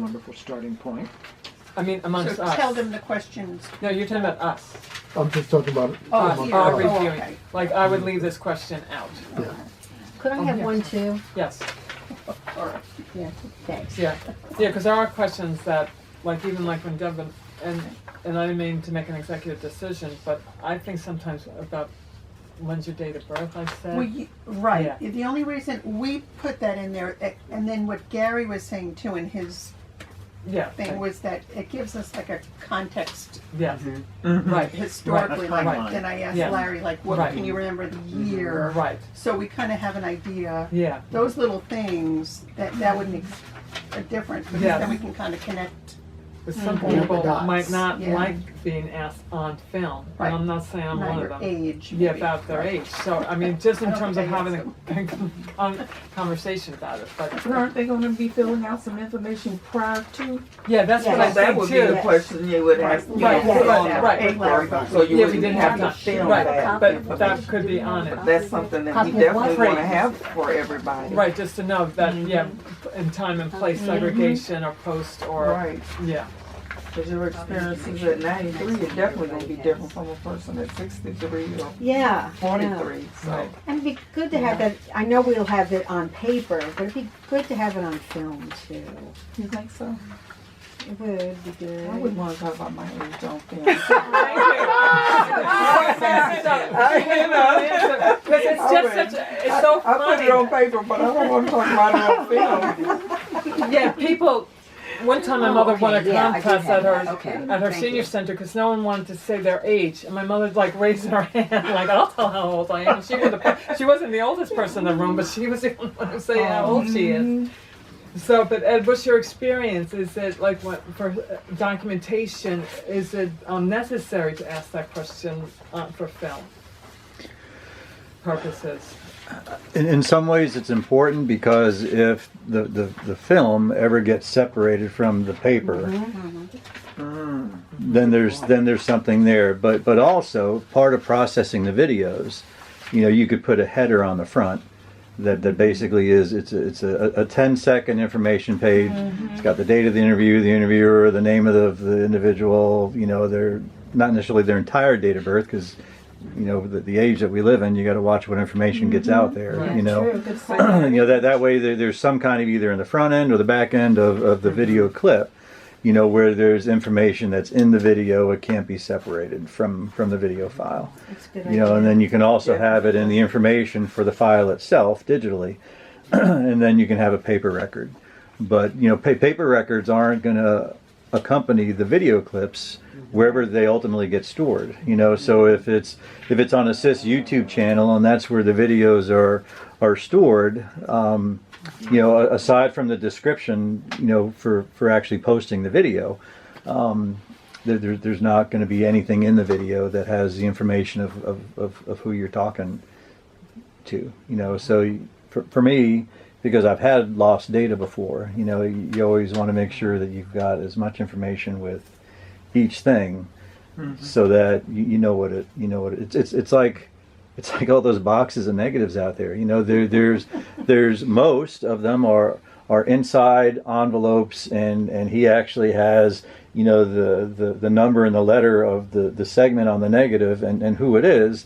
wonderful starting point. I mean, amongst So us. tell them the questions. No, you're talking about us. I'm just talking about Oh, among here. Our Oh, reviewing. okay. Like, I would leave this question out. Yeah. Could I have yeah. one too? Yes. All right. Yeah, thanks. Yeah. Yeah, because there are questions that, like, even like when Deb, and I didn't mean to make an executive decision, but I think sometimes about when's your date of birth, I said. Right. Yeah. The only reason we put that in there, and then what Gary was saying too in his Yeah. thing was that it gives us like a context Yes. Mm-hmm. Right. historically. Right. Like, then I asked Yeah. Larry, like, what Right. can you remember the year? Right. So we kind of have an idea. Yeah. Those little things that would make a difference because Yes. then we can kind of connect. But some Connect people the dots. might not Yeah. like being asked on film. Right. And I'm not saying I'm Not one your of them. age. Yeah, maybe. about their age. So, I mean, just I in don't terms of think I having a conversation about it. But Aren't they going to be filling out some information prior to? yeah, that's Yeah, what I So that think would too. be the question you would ask. you Right, know, right, put on the right. paper, So you Yeah, we wouldn't didn't have have to film right, that. but that could be on it. But that's something that we Copy of what? definitely want to have for everybody. Right, just to know that, yeah, in time and place segregation or post or, Right. yeah. Because your experiences at 93 are definitely going to be different from a person at 63 or Yeah. 43. So. Right. And it'd be good to have that, I know we'll have it on paper, but it'd be good to have it on film too. You think so? It would be good. I wouldn't want to talk about my age on film. Because it's just such a, it's so I put it on funny. paper, but I don't want to talk about it on film. Yeah, people, one time my mother won a okay, yeah, I do contest have at that. Okay, her thank senior you. center because no one wanted to say their age. And my mother's like raising her hand, like, I'll tell how old I am. And she wasn't the oldest person in the room, but she was the only one who said how old she is. So, but Ed, what's your experience? Is it like what for documentation? Is it necessary to ask that question for film purposes? In some ways, it's important because if the film ever gets separated from the paper, then there's something there. But also part of processing the videos, you could put a header on the front. That basically is it's a 10-second information page. It's got the date of the interview, the interviewer, the name of the individual. They're not necessarily their entire date of birth because the age that we live in, you got to watch what information gets out there. True, good point. That way there's some kind of either in the front end or the back end of the video clip. Where there's information that's in the video, it can't be separated from the video file. That's a good idea. And then you can also have it in the information for the file itself digitally, and then you can have a paper record. But paper records aren't going to accompany the video clips wherever they ultimately get stored. So if it's on a SIS YouTube channel and that's where the videos are stored. Aside from the description, for actually posting the video, there's not going to be anything in the video that has the information of who you're talking to. So for me, because I've had lost data before, you always want to make sure that you've got as much information with each thing, so that you know what it. It's like all those boxes of negatives out there. There's most of them are inside envelopes, and he actually has the number and the letter of the segment on the negative and who it is,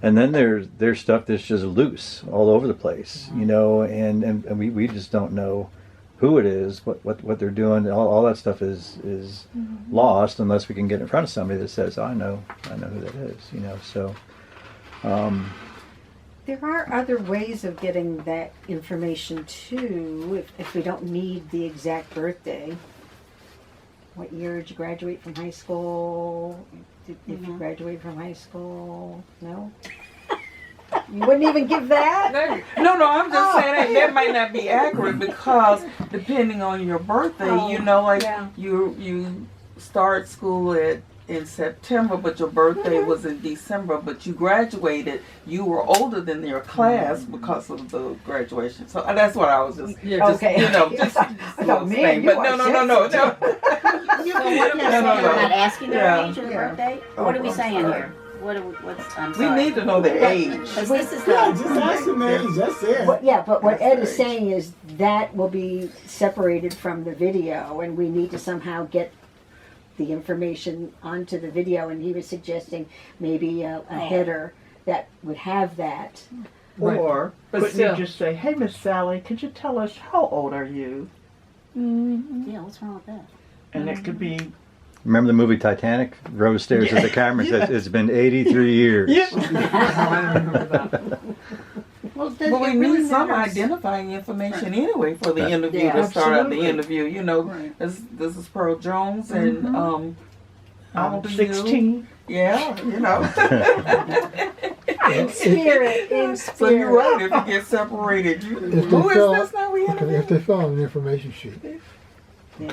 and then there's stuff that's just loose all over the place, and we just don't know who it is, what they're doing. All that stuff is lost unless we can get in front of somebody that says, I know who that is. So. There are other ways of getting that information too, if we don't need the exact birthday. What year did you graduate from high school? If you graduate from high school, no? You wouldn't even give that? No, I'm just saying that might not be accurate because depending on your birthday, you start school in September, but your birthday was in December, but you graduated, you were older than your class because of the graduation. So that's what I was just, Okay. just I thought, man, saying. you But are no. So what are we saying? We're not asking their Yeah. age or their birthday? What are we saying here? I'm We sorry. need to know their age. 'Cause this is Yeah, the, just ask them age, that's it. But what That's Ed is great. saying is that will be separated from the video, and we need to somehow get the information onto the video. And he was suggesting maybe a header that would have that. Right. Or But couldn't still. you just say, "Hey, Miss Sally, could you tell us how old are you?" yeah, what's wrong with that? And it could be, Remember the movie Titanic? Rose stares at the camera and says, "It's been 83 years." Oh, I don't remember that. Well, But we need some identifying information anyway for the interview Yeah, to start out the absolutely. interview. You know, Right. this is Pearl Jones, and how old are you? 16. Yeah, you know. In spirit, in spirit. So you're right. If you get separated, you, If they who is fill- this now? We Okay, interview. if they fill out an information sheet, Yeah.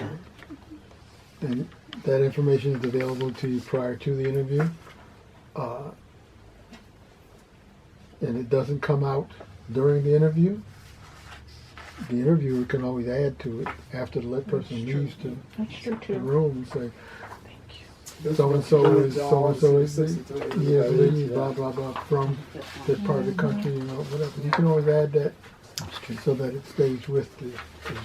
then that information is available to you prior to the interview. And it doesn't come out during the interview. The interviewer can always add to it after the person leaves That's true the too. room and say, so-and-so is years, blah, blah, blah, from that part of the country, you know, whatever. You can always add that so that it stays with the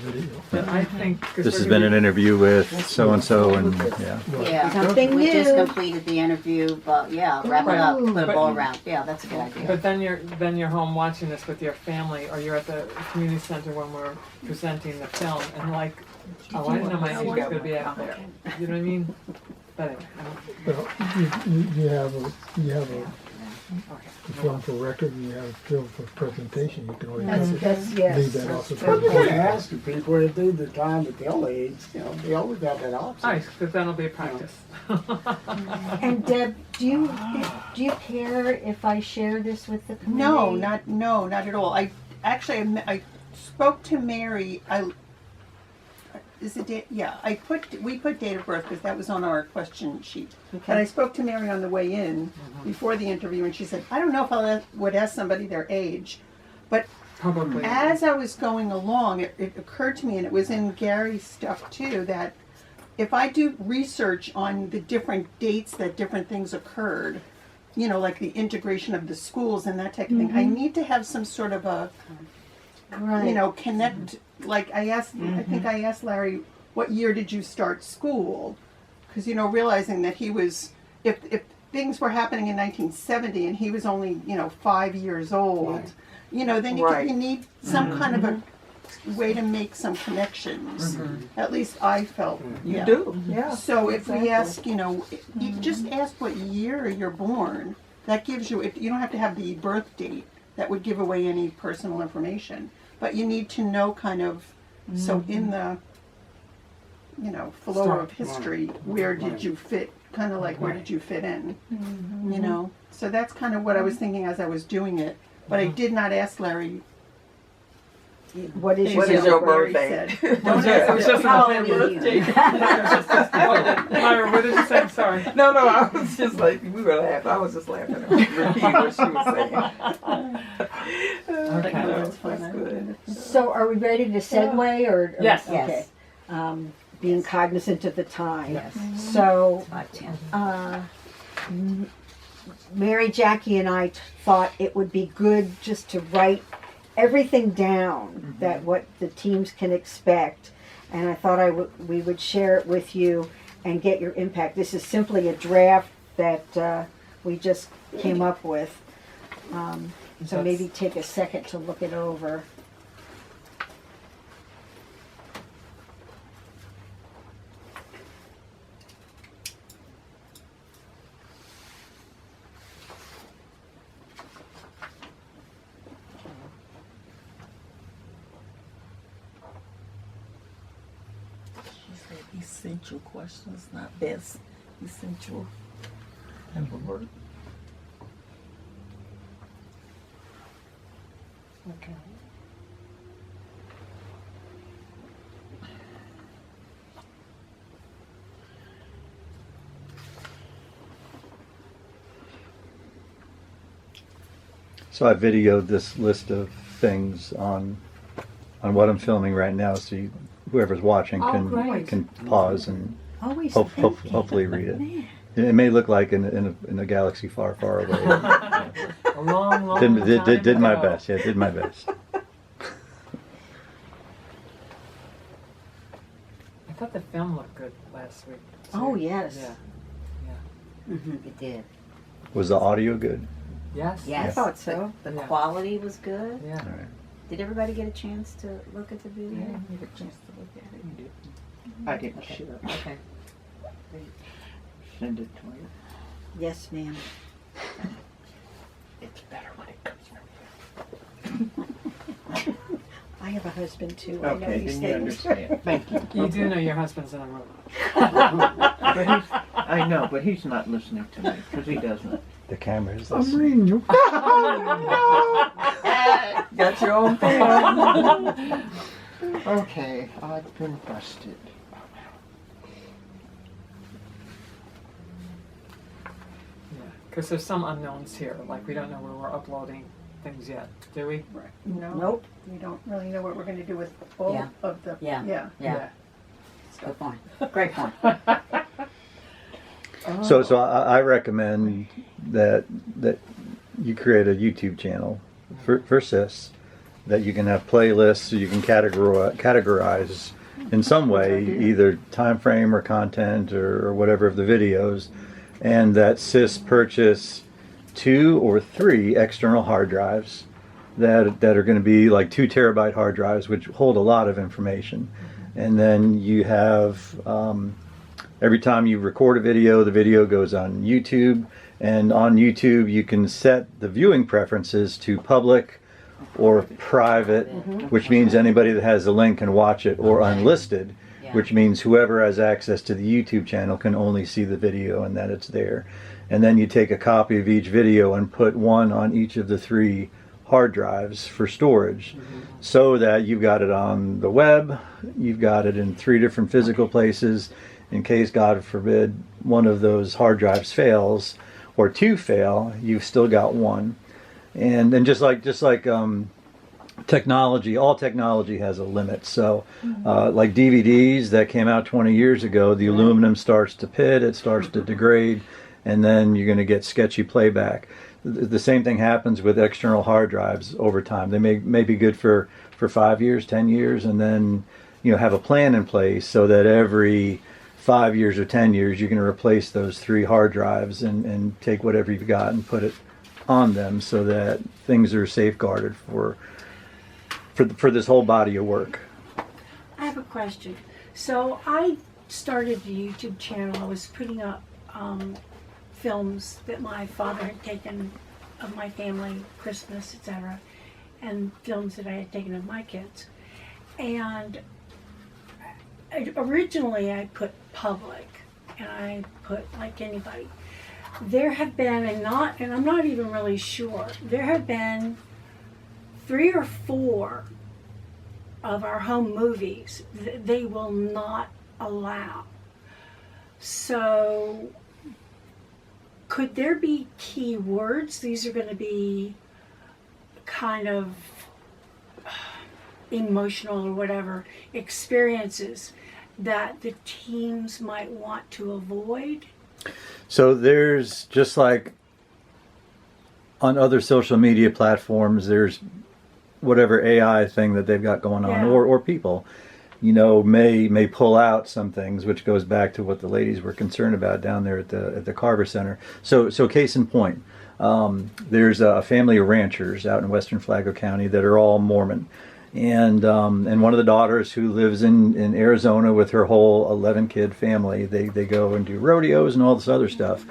video. But I think 'cause This we're has gonna been an interview with so-and-so, and yeah. Yeah, Something we just new. completed the interview, but yeah, wrap it up, put a bow around. Yeah, that's a good idea. But then you're home watching this with your family, or you're at the community center when we're presenting the film, and like, oh, I didn't know my age was gonna be out there. You know what I mean? But anyway, I don't, Well, you have a okay. film for record and you have a film for presentation. You can always That's leave yes. that off the Well, you can presentation. ask the people if they decide at their age, you know, they always have that option. Nice, because that'll be a practice. And Deb, do you care if I share this with the community? No, not at all. I spoke to Mary. We put date of birth because that was on our question sheet. But I spoke to Mary on the way in before the interview, and she said, "I don't know if I would ask somebody their age," but Probably. as I was going along, it occurred to me, and it was in Gary's stuff too, that if I do research on the different dates that different things occurred, you know, like the integration of the schools and that type of thing, I need to have some sort of a, Right. you know, connect. Like I think I asked Larry, what year did you start school? Because, you know, realizing that he was, if things were happening in 1970 and he was only, you know, 5 years old, you know, then you need some kind of a way to make some connections. At least I felt. You do, yeah. So if we ask, you know, you just ask what year you're born. That gives you, you don't have to have the birth date. That would give away any personal information. But you need to know kind of, so in the, you know, flow of history, where did you fit, kind of like where did you fit in, you know? So that's kind of what I was thinking as I was doing it. But I did not ask Larry. What is What is your Larry birthday? said. Don't ask, it was just How an old are you? birthday. Myra, what did you say? I'm sorry. No, I was just like, we were laughing. I was just laughing at her, repeating what she was saying. Okay. That's fun. That's good. So are we ready to segue or? Yes. Okay. Yes. Being cognizant of the time. Yes. So 5:10. Mary, Jackie, and I thought it would be good just to write everything down that what the teams can expect, and I thought we would share it with you and get your impact. This is simply a draft that we just came up with, so maybe take a second to look it over. She said essential questions, not best. Essential. And the word. Okay. So I videoed this list of things on what I'm filming right now, so whoever's watching Oh, great. can pause and Always hopefully read it. It may look like in a galaxy far, far away. A long, long Did time my ago. best. Yeah, did my best. I thought the film looked good last week. Oh, yes. Yeah. It did. Was the audio good? Yes. I Yes. thought so. The Yeah. quality was good. Yeah. All right. Did everybody get a chance to look at the video? Yeah, I get a chance to look at it. I didn't Okay. share. Okay. Send it to you. Yes, ma'am. It's better when it comes from I have a husband too. you. I know Okay, these then you things. understand. Thank you. You do know your husband's in a room. But I know, but he's not listening to me because he doesn't. The camera is I'm this. reading you. Got your own thing. Okay, I've been busted. Because there's some unknowns here. Like we don't know where we're uploading things yet, do we? No, Nope. we don't really know what we're going to do with both Yeah. of the. Yeah. Yeah. Yeah. Good point. Great point. So I recommend that you create a YouTube channel for SIS, that you can have playlists, so you can categorize in some way either time frame or content or whatever of the videos, and that SIS purchase 2 or 3 external hard drives that are going to be like 2 terabyte hard drives, which hold a lot of information. And then you have every time you record a video, the video goes on YouTube, and on YouTube you can set the viewing preferences to public or private, which means anybody that has a link can watch it, or unlisted, Yeah. which means whoever has access to the YouTube channel can only see the video and that it's there. And then you take a copy of each video and put one on each of the 3 hard drives for storage, so that you've got it on the web, you've got it in 3 different physical places, in case, God forbid, one of those hard drives fails, or 2 fail, you've still got one. And then just like technology, all technology has a limit. So like DVDs that came out 20 years ago, the aluminum starts to pit, it starts to degrade, and then you're going to get sketchy playback. The same thing happens with external hard drives over time. They may be good for 5 years, 10 years, and then have a plan in place so that every 5 years or 10 years you're going to replace those 3 hard drives and take whatever you've got and put it on them, so that things are safeguarded for this whole body of work. I have a question. So I started a YouTube channel. I was putting up films that my father had taken of my family, Christmas, etc., and films that I had taken of my kids. And originally I put public, and I put like anybody. There have been, and I'm not even really sure, there have been 3 or 4 of our home movies that they will not allow. So could there be key words? These are going to be kind of emotional or whatever experiences that the teams might want to avoid. So there's, just like on other social media platforms, there's whatever AI thing that they've got going on, Yeah. or people, may pull out some things, which goes back to what the ladies were concerned about down there at the Carver Center. So case in point, there's a family of ranchers out in western Flagler County that are all Mormon. And one of the daughters, who lives in Arizona with her whole 11-kid family, they go and do rodeos and all this other stuff.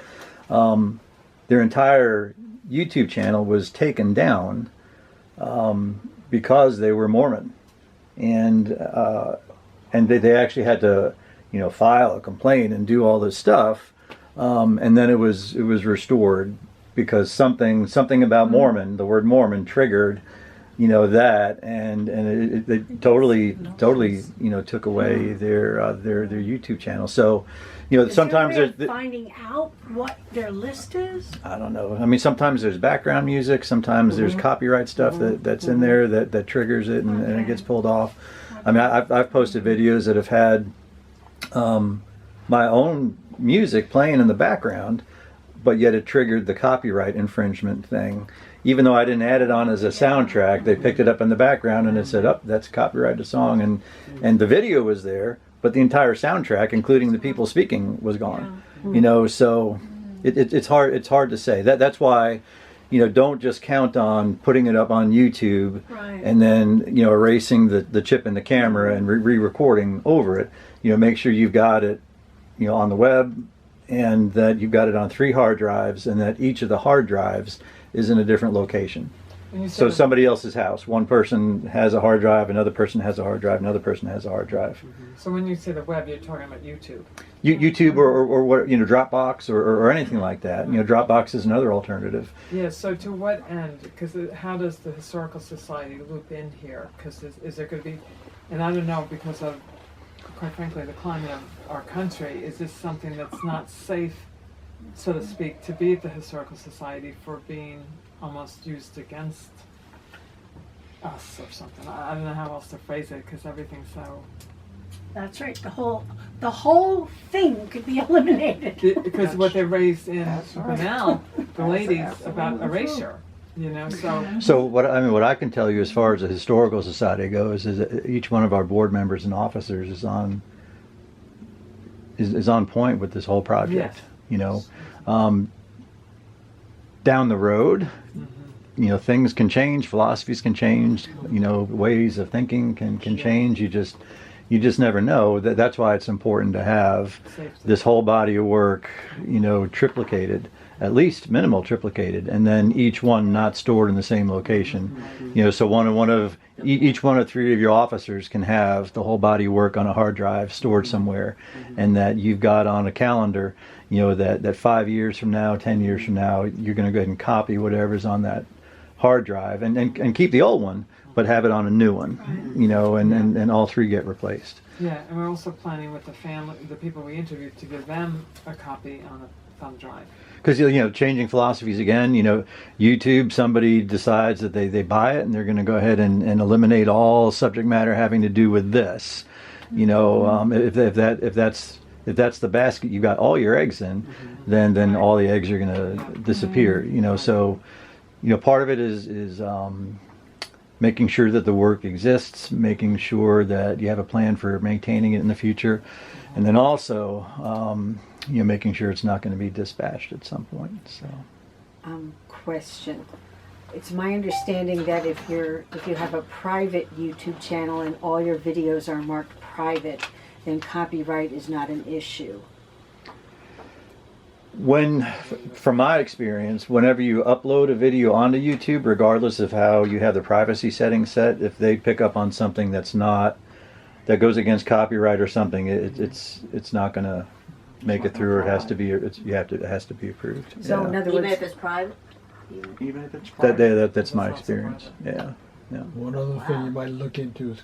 Their entire YouTube channel was taken down because they were Mormon, and they actually had to file a complaint and do all this stuff, and then it was restored because something about Mormon, the word Mormon, triggered that, and they totally took away their YouTube channel. So sometimes Is there a way there's of finding out what their list is? I don't know. I mean, sometimes there's background music, sometimes there's copyright stuff that's in there that triggers it, and it gets pulled off. I mean, I've posted videos that have had my own music playing in the background, but yet it triggered the copyright infringement thing. Even though I didn't add it on as a soundtrack, they picked it up in the background and it said, "Oh, that's a copyrighted song," and the video was there, but the entire soundtrack, including the people speaking, was gone. You know, so it's hard to say. That's why, you know, don't just count on putting it up on YouTube Right. and then, you know, erasing the chip in the camera and re-recording over it. You know, make sure you've got it, you know, on the web, and that you've got it on 3 hard drives, and that each of the hard drives is in a different location. And you So said somebody else's house, one person has a hard drive, another person has a hard drive, another person has a hard drive. so when you say the web, you're talking about YouTube. YouTube or what, you know, Dropbox or anything like that. You know, Dropbox is another alternative. Yeah, so to what end? Because how does the Historical Society loop in here? Because is there going to be, and I don't know, because of, quite frankly, the climate of our country, is this something that's not safe, so to speak, to be at the Historical Society for being almost used against us or something? I don't know how else to phrase it, because everything's so... That's right. The whole thing could be eliminated. Because what they raised in That's right. Banal, the That's ladies, absolutely about true. erasure. You know, so... So what I can tell you as far as the Historical Society goes is that each one of our board members and officers is on point with this whole project. Yes. You know, down the road, you know, things can change, philosophies can change, you know, ways of thinking can change. You just never know. That's why it's important to have Safety. this whole body of work, you know, triplicated, at least minimal triplicated, and then each one not stored in the same location. You know, so each one of 3 of your officers can have the whole body of work on a hard drive stored somewhere, and that you've got on a calendar, you know, that 5 years from now, 10 years from now, you're going to go ahead and copy whatever's on that hard drive and keep the old one, but have it on a new one, you know, and all 3 get replaced. Yeah, and we're also planning with the family, the people we interviewed, to give them a copy on a thumb drive. Because, you know, changing philosophies again, you know, YouTube, somebody decides that they buy it and they're going to go ahead and eliminate all subject matter having to do with this. You know, if that's the basket you got all your eggs in, then all the eggs are going to disappear. You know, so, you know, part of it is making sure that the work exists, making sure that you have a plan for maintaining it in the future, and then also, you know, making sure it's not going to be dispatched at some point. So, Question. It's my understanding that if you have a private YouTube channel and all your videos are marked private, then copyright is not an issue. From my experience, whenever you upload a video onto YouTube, regardless of how you have the privacy settings set, if they pick up on something that goes against copyright or something, it's not going to make it through, or it has to be approved. So in other Even words, if it's private? Even if it's private. That's my experience. Yeah. One other thing you might look into is